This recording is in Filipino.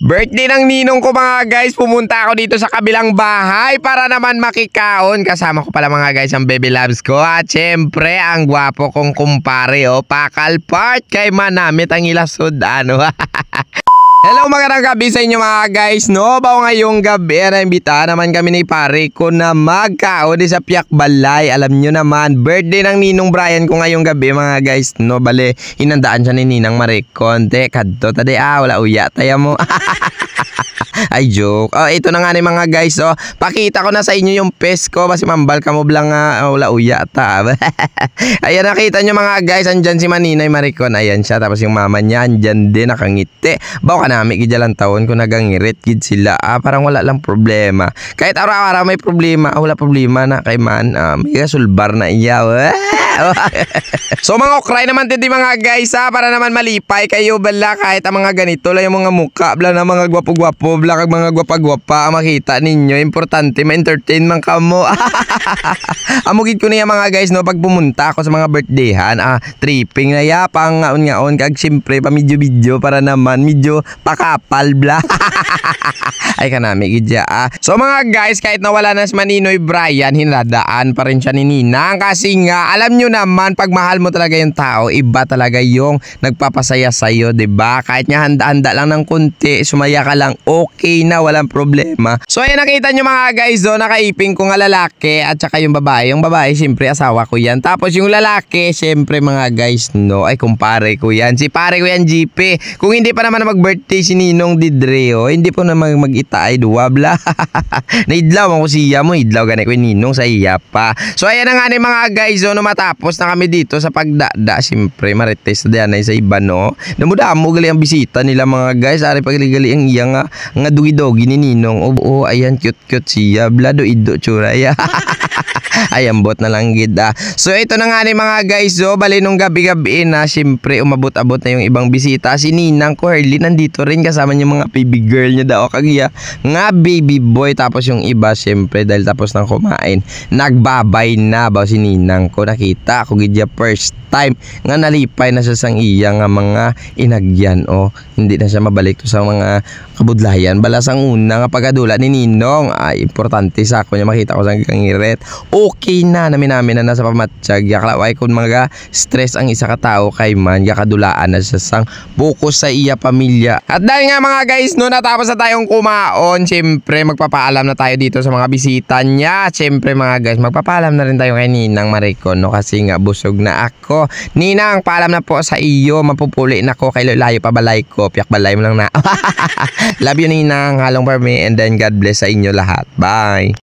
Birthday ng ninong ko mga guys, pumunta ako dito sa kabilang bahay para naman makikaon. Kasama ko pala mga guys ang baby loves ko at syempre ang gwapo kong kumpare Pakal Part kay manamit ang ilasod ano. Hello, magandang gabi sa inyo mga guys, no? Bago ngayong gabi, naimbita naman kami ni pare ko na magkaon sa Piak Balay. Alam nyo naman, birthday ng Ninong Brian ko ngayong gabi mga guys, no? Bale, inandaan siya ni Ninang Maricon. Kadto, tade wala uya, taya mo. Ay, joke. Ito na nga ni mga guys, pakita ko na sa inyo yung pes ko. Basi mambal ka mo blang wala uya ta. Ayan, nakita nyo mga guys, andyan si Maninay Maricon. Ayan siya, tapos yung mama niya, andyan din, nakangiti. Bawa ka namin, gidyalang taon ko nagangirit, gid sila. Parang wala lang problema. Kahit araw-araw may problema, wala problema na kay man. May kasulbar na iya. So mga okray naman din mga guys para naman malipay kayo bala kahit ang mga ganito lang yung mga mukha bala na mga gwapo-gwapo bala kag mga gwapa-gwapa makita ninyo, importante ma-entertain man kamo. Amugid ko niya mga guys, no, pag pumunta ako sa mga birthdayhan, tripping na ya pang ngaon kag siyempre pa medyo para naman medyo pakapal bla. Ay kanami gidya. So mga guys, kahit nawala na si Maninoy Brian, hinadaan pa rin siya ni Ninang kasi nga alam nyo naman, pag mahal mo talaga yung tao, iba talaga yung nagpapasaya sa'yo, diba? Kahit nga handa-handa lang ng kunti, sumaya ka lang, okay na, walang problema. So ayan, nakita nyo mga guys, nakaiping ko nga lalaki at saka yung babae. Yung babae, syempre asawa ko yan. Tapos yung lalaki, syempre mga guys, no, ay kumpare ko yan. Si pare ko yan, GP. Kung hindi pa naman mag-birthday si Ninong Didreo, hindi po naman mag-itaay, duwabla. Naidlaw ako siya mo, idlaw ganit ko yung Ninong sa iya pa. So ayan na nga ni mga guys, no, matapos na kami dito sa pagdada, siyempre marites na yan sa iba, no. Namudamo gali ang bisita nila mga guys, ari pagligali ang iya nga dugi-dogi ni Ninong. Ayan, cute siya, blado ido tsura ya. Ay, ambot na lang gid. So ito na nga ni mga guys, bali nung gabi-gabi na, siyempre umabot-abot na yung ibang bisita. Si Ninang ko, Herly, nandito rin kasama yung mga baby girl niya daw kagiya nga baby boy. Tapos yung iba, siyempre dahil tapos nang kumain, nagbabay na ba si Ninang ko. Nakita ako gidya first time nga nalipay na siya sang iya nga mga inagyan. Hindi na siya mabalik to sa mga kabudlayan. Balasang una nga pagkadula ni Ninong, importante sa ako niya makita ko sa kangiret. Okay na, namin na nasa pamatsyag. Yaklaway kung mga stress ang isa ka tao kay man, yakadulaan na siya sang bukus sa iya pamilya. At dahil nga mga guys, no, natapos na tayong kumaon, syempre magpapaalam na tayo dito sa mga bisita niya. Syempre mga guys, magpapaalam na rin tayo kay Ninang Maricon, no, kasi nga busog na ako. Ninang, paalam na po sa iyo, mapupuli na ko kay layo pa balay ko, Piak Balay mo lang na. Love you Ninang, halong for me, and then God bless sa inyo lahat. Bye.